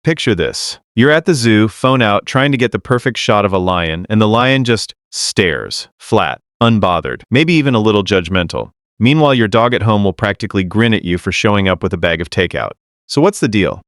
Picture this. You're at the zoo, phone out, trying to get the perfect shot of a lion, and the lion just stares, flat, unbothered, maybe even a little judgmental. Meanwhile, your dog at home will practically grin at you for showing up with a bag of takeout. So what's the deal?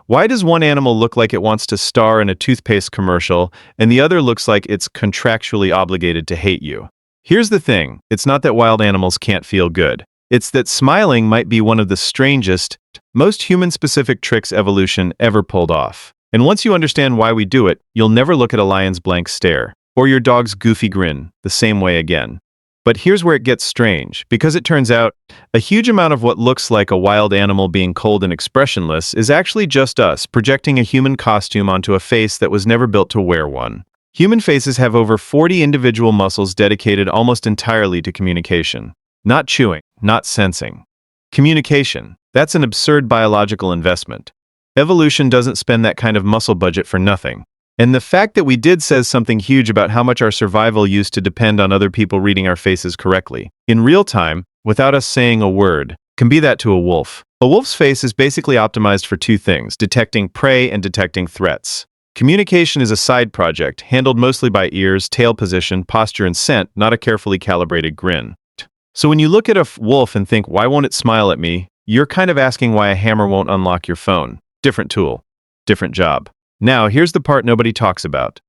Why does one animal look like it wants to star in a toothpaste commercial, and the other looks like it's contractually obligated to hate you? Here's the thing, it's not that wild animals can't feel good. It's that smiling might be one of the strangest, most human-specific tricks evolution ever pulled off. And once you understand why we do it, you'll never look at a lion's blank stare, or your dog's goofy grin, the same way again. But here's where it gets strange, because it turns out, a huge amount of what looks like a wild animal being cold and expressionless is actually just us projecting a human costume onto a face that was never built to wear one. Human faces have over 40 individual muscles dedicated almost entirely to communication. Not chewing, not sensing. Communication. That's an absurd biological investment. Evolution doesn't spend that kind of muscle budget for nothing. And the fact that we did says something huge about how much our survival used to depend on other people reading our faces correctly, in real time, without us saying a word. Can be that to a wolf. A wolf's face is basically optimized for two things: detecting prey and detecting threats. Communication is a side project, handled mostly by ears, tail position, posture, and scent, not a carefully calibrated grin. So when you look at a wolf and think, why won't it smile at me? You're kind of asking why a hammer won't unlock your phone. Different tool, different job. Now, here's the part nobody talks about.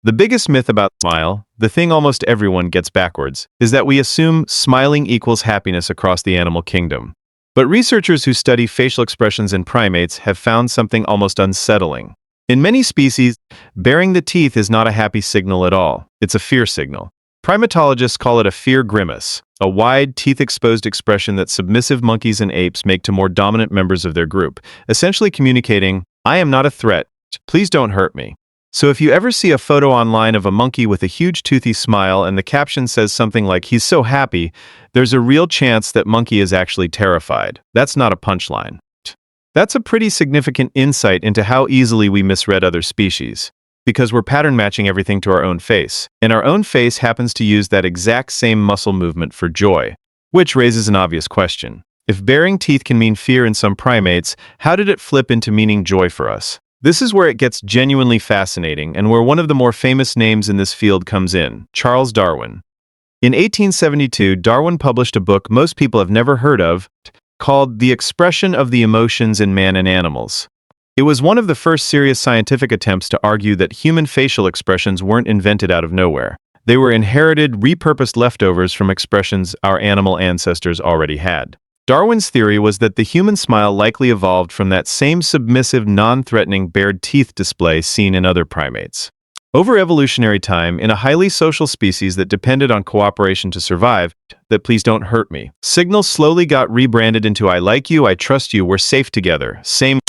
The biggest myth about smile, the thing almost everyone gets backwards, is that we assume smiling equals happiness across the animal kingdom. But researchers who study facial expressions in primates have found something almost unsettling. In many species, baring the teeth is not a happy signal at all. It's a fear signal. Primatologists call it a fear grimace, a wide, teeth-exposed expression that submissive monkeys and apes make to more dominant members of their group, essentially communicating, "I am not a threat. Please don't hurt me." So if you ever see a photo online of a monkey with a huge toothy smile and the caption says something like, "He's so happy," there's a real chance that monkey is actually terrified. That's not a punchline. That's a pretty significant insight into how easily we misread other species. Because we're pattern matching everything to our own face, and our own face happens to use that exact same muscle movement for joy. Which raises an obvious question. If baring teeth can mean fear in some primates, how did it flip into meaning joy for us? This is where it gets genuinely fascinating, and where one of the more famous names in this field comes in, Charles Darwin. In 1872, Darwin published a book most people have never heard of, called The Expression of the Emotions in Man and Animals. It was one of the first serious scientific attempts to argue that human facial expressions weren't invented out of nowhere. They were inherited, repurposed leftovers from expressions our animal ancestors already had. Darwin's theory was that the human smile likely evolved from that same submissive, non-threatening bared teeth display seen in other primates. Over evolutionary time, in a highly social species that depended on cooperation to survive, that "please don't hurt me" signals slowly got rebranded into "I like you, I trust you, we're safe together." Same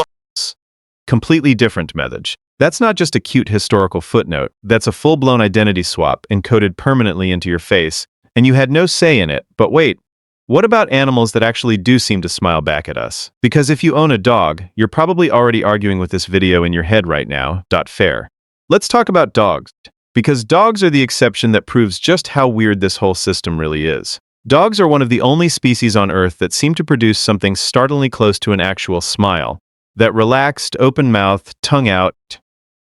completely different message. That's not just a cute historical footnote, that's a full-blown identity swap encoded permanently into your face, and you had no say in it. But wait, what about animals that actually do seem to smile back at us? Because if you own a dog, you're probably already arguing with this video in your head right now. Fair. Let's talk about dogs, because dogs are the exception that proves just how weird this whole system really is. Dogs are one of the only species on Earth that seem to produce something startlingly close to an actual smile. That relaxed, open-mouthed, tongue-out,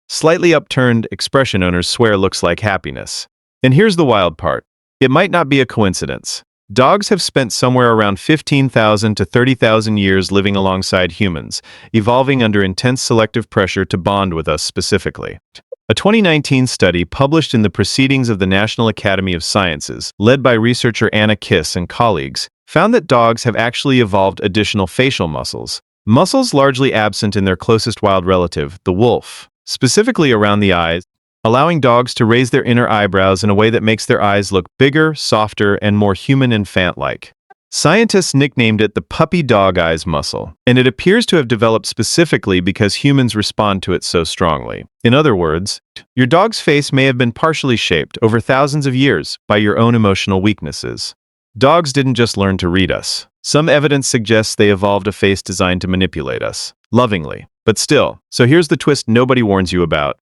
slightly upturned expression owners swear looks like happiness. And here's the wild part. It might not be a coincidence. Dogs have spent somewhere around 15,000 to 30,000 years living alongside humans, evolving under intense selective pressure to bond with us specifically. A 2019 study published in the Proceedings of the National Academy of Sciences, led by researcher Anna Kis and colleagues, found that dogs have actually evolved additional facial muscles. Muscles largely absent in their closest wild relative, the wolf, specifically around the eyes, allowing dogs to raise their inner eyebrows in a way that makes their eyes look bigger, softer, and more human and infant-like. Scientists nicknamed it the puppy dog eyes muscle, and it appears to have developed specifically because humans respond to it so strongly. In other words, your dog's face may have been partially shaped over thousands of years by your own emotional weaknesses. Dogs didn't just learn to read us. Some evidence suggests they evolved a face designed to manipulate us, lovingly. But still, so here's the twist nobody warns you about.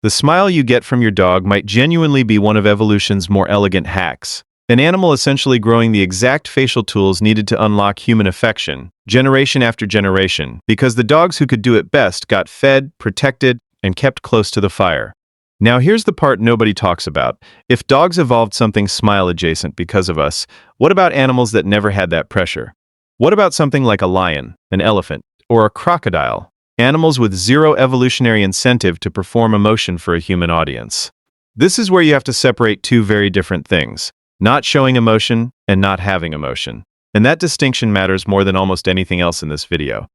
The smile you get from your dog might genuinely be one of evolution's more elegant hacks. An animal essentially growing the exact facial tools needed to unlock human affection, generation after generation, because the dogs who could do it best got fed, protected, and kept close to the fire. Now here's the part nobody talks about. If dogs evolved something smile-adjacent because of us, what about animals that never had that pressure? What about something like a lion, an elephant, or a crocodile? Animals with zero evolutionary incentive to perform emotion for a human audience. This is where you have to separate two very different things: not showing emotion and not having emotion. And that distinction matters more than almost anything else in this video.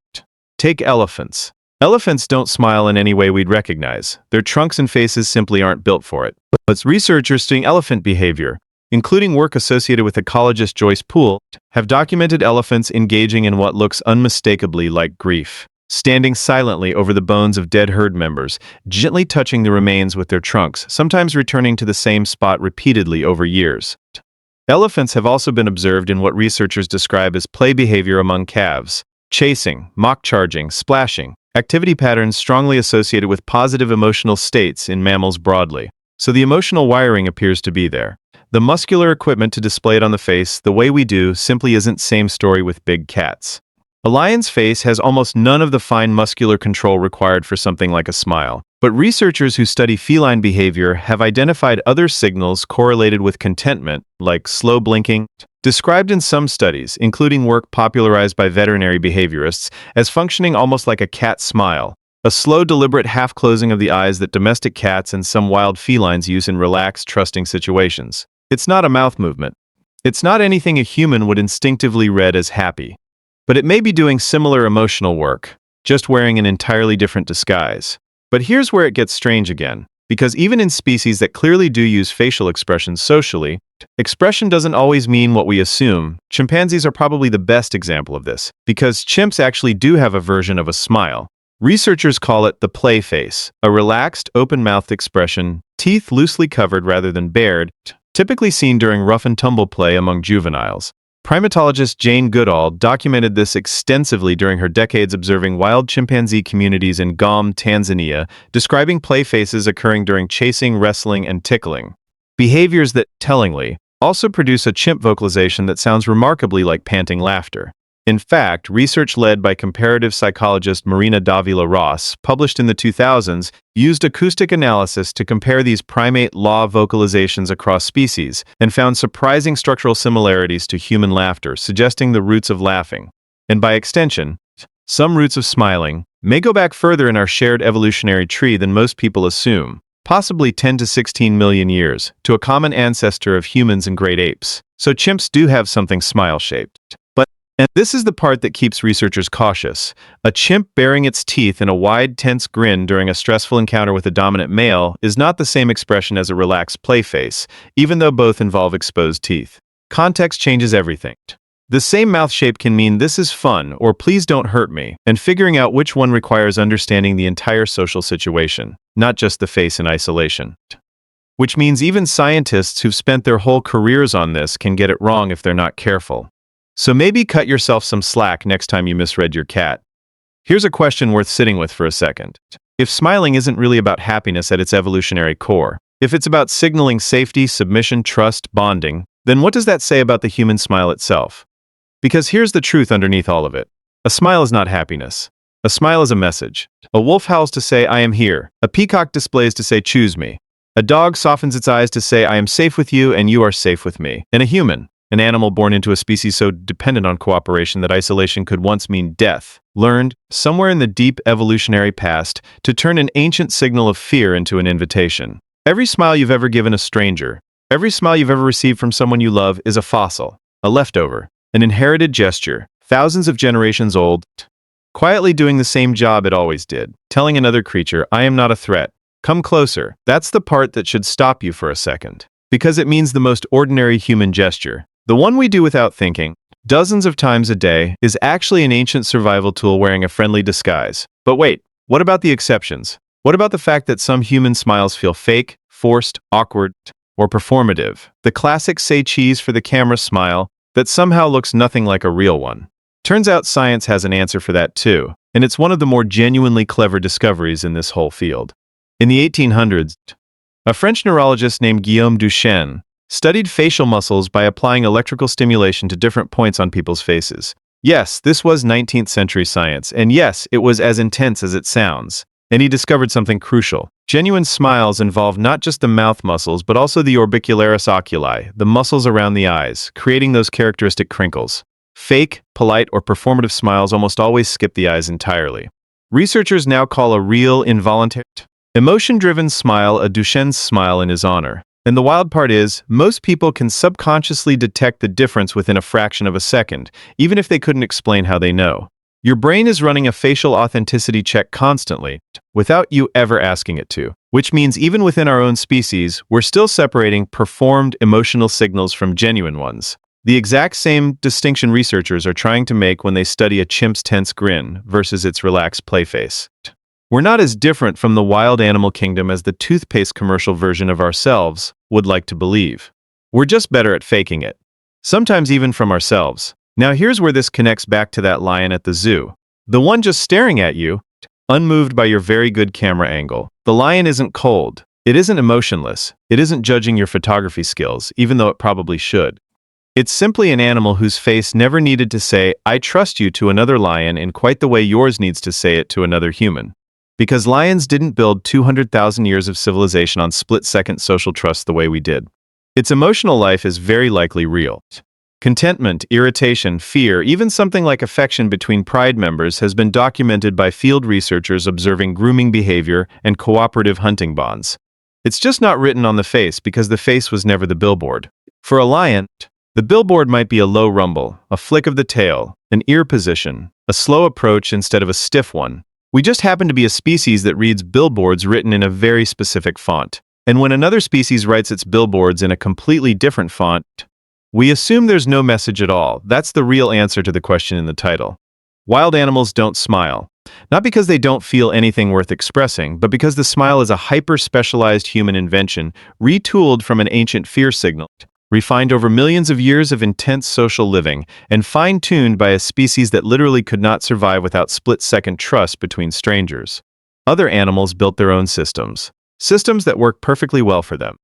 Take elephants. Elephants don't smile in any way we'd recognize. Their trunks and faces simply aren't built for it. But researchers studying elephant behavior, including work associated with ecologist Joyce Poole, have documented elephants engaging in what looks unmistakably like grief, standing silently over the bones of dead herd members, gently touching the remains with their trunks, sometimes returning to the same spot repeatedly over years. Elephants have also been observed in what researchers describe as play behavior among calves: chasing, mock charging, splashing, activity patterns strongly associated with positive emotional states in mammals broadly. So the emotional wiring appears to be there. The muscular equipment to display it on the face the way we do simply isn't same story with big cats. A lion's face has almost none of the fine muscular control required for something like a smile. But researchers who study feline behavior have identified other signals correlated with contentment, like slow blinking, described in some studies, including work popularized by veterinary behaviorists, as functioning almost like a cat smile, a slow, deliberate half-closing of the eyes that domestic cats and some wild felines use in relaxed, trusting situations. It's not a mouth movement. It's not anything a human would instinctively read as happy. But it may be doing similar emotional work, just wearing an entirely different disguise. But here's where it gets strange again, because even in species that clearly do use facial expressions socially, expression doesn't always mean what we assume. Chimpanzees are probably the best example of this, because chimps actually do have a version of a smile. Researchers call it the play face, a relaxed, open-mouthed expression, teeth loosely covered rather than bared, typically seen during rough-and-tumble play among juveniles. Primatologist Jane Goodall documented this extensively during her decades observing wild chimpanzee communities in Gombe, Tanzania, describing play faces occurring during chasing, wrestling, and tickling. Behaviors that, tellingly, also produce a chimp vocalization that sounds remarkably like panting laughter. In fact, research led by comparative psychologist Marina Davila-Ross, published in the 2000s, used acoustic analysis to compare these primate law vocalizations across species, and found surprising structural similarities to human laughter, suggesting the roots of laughing, and by extension, some roots of smiling, may go back further in our shared evolutionary tree than most people assume, possibly 10 to 16 million years, to a common ancestor of humans and great apes. So chimps do have something smile-shaped. And this is the part that keeps researchers cautious. A chimp baring its teeth in a wide, tense grin during a stressful encounter with a dominant male is not the same expression as a relaxed play face, even though both involve exposed teeth. Context changes everything. The same mouth shape can mean "this is fun" or "please don't hurt me," and figuring out which one requires understanding the entire social situation, not just the face in isolation. Which means even scientists who've spent their whole careers on this can get it wrong if they're not careful. So maybe cut yourself some slack next time you misread your cat. Here's a question worth sitting with for a second. If smiling isn't really about happiness at its evolutionary core, if it's about signaling safety, submission, trust, bonding, then what does that say about the human smile itself? Because here's the truth underneath all of it. A smile is not happiness. A smile is a message. A wolf howls to say, "I am here." A peacock displays to say, "Choose me." A dog softens its eyes to say, "I am safe with you and you are safe with me." And a human, an animal born into a species so dependent on cooperation that isolation could once mean death, learned, somewhere in the deep evolutionary past, to turn an ancient signal of fear into an invitation. Every smile you've ever given a stranger, every smile you've ever received from someone you love is a fossil, a leftover, an inherited gesture, thousands of generations old, quietly doing the same job it always did, telling another creature, "I am not a threat. Come closer." That's the part that should stop you for a second. Because it means the most ordinary human gesture, the one we do without thinking, dozens of times a day, is actually an ancient survival tool wearing a friendly disguise. But wait, what about the exceptions? What about the fact that some human smiles feel fake, forced, awkward, or performative? The classic say cheese for the camera smile that somehow looks nothing like a real one. Turns out science has an answer for that too, and it's one of the more genuinely clever discoveries in this whole field. In the 1800s, a French neurologist named Guillaume Duchenne studied facial muscles by applying electrical stimulation to different points on people's faces. Yes, this was 19th century science, and yes, it was as intense as it sounds. And he discovered something crucial. Genuine smiles involve not just the mouth muscles, but also the orbicularis oculi, the muscles around the eyes, creating those characteristic crinkles. Fake, polite, or performative smiles almost always skip the eyes entirely. Researchers now call a real, involuntary, emotion-driven smile a Duchenne's smile in his honor. And the wild part is, most people can subconsciously detect the difference within a fraction of a second, even if they couldn't explain how they know. Your brain is running a facial authenticity check constantly, without you ever asking it to. Which means even within our own species, we're still separating performed emotional signals from genuine ones. The exact same distinction researchers are trying to make when they study a chimp's tense grin versus its relaxed play face. We're not as different from the wild animal kingdom as the toothpaste commercial version of ourselves would like to believe. We're just better at faking it. Sometimes even from ourselves. Now here's where this connects back to that lion at the zoo. The one just staring at you, unmoved by your very good camera angle. The lion isn't cold. It isn't emotionless. It isn't judging your photography skills, even though it probably should. It's simply an animal whose face never needed to say, "I trust you," to another lion in quite the way yours needs to say it to another human. Because lions didn't build 200,000 years of civilization on split-second social trust the way we did. Its emotional life is very likely real. Contentment, irritation, fear, even something like affection between pride members has been documented by field researchers observing grooming behavior and cooperative hunting bonds. It's just not written on the face because the face was never the billboard. For a lion, the billboard might be a low rumble, a flick of the tail, an ear position, a slow approach instead of a stiff one. We just happen to be a species that reads billboards written in a very specific font. And when another species writes its billboards in a completely different font, we assume there's no message at all. That's the real answer to the question in the title. Wild animals don't smile. Not because they don't feel anything worth expressing, but because the smile is a hyper-specialized human invention, retooled from an ancient fear signal, refined over millions of years of intense social living, and fine-tuned by a species that literally could not survive without split-second trust between strangers. Other animals built their own systems. Systems that work perfectly well for them.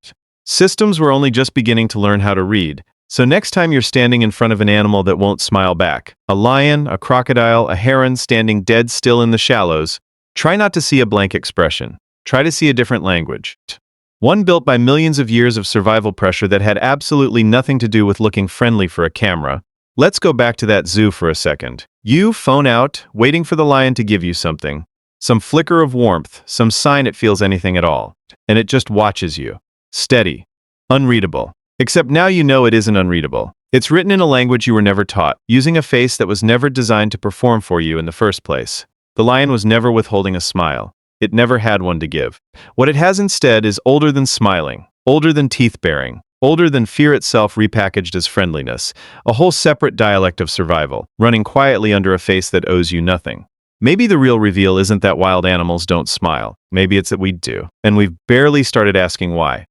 Systems we're only just beginning to learn how to read. So next time you're standing in front of an animal that won't smile back, a lion, a crocodile, a heron standing dead still in the shallows, try not to see a blank expression. Try to see a different language. One built by millions of years of survival pressure that had absolutely nothing to do with looking friendly for a camera. Let's go back to that zoo for a second. You, phone out, waiting for the lion to give you something. Some flicker of warmth, some sign it feels anything at all. And it just watches you. Steady. Unreadable. Except now you know it isn't unreadable. It's written in a language you were never taught, using a face that was never designed to perform for you in the first place. The lion was never withholding a smile. It never had one to give. What it has instead is older than smiling, older than teeth-baring, older than fear itself repackaged as friendliness, a whole separate dialect of survival, running quietly under a face that owes you nothing. Maybe the real reveal isn't that wild animals don't smile. Maybe it's that we do, and we've barely started asking why.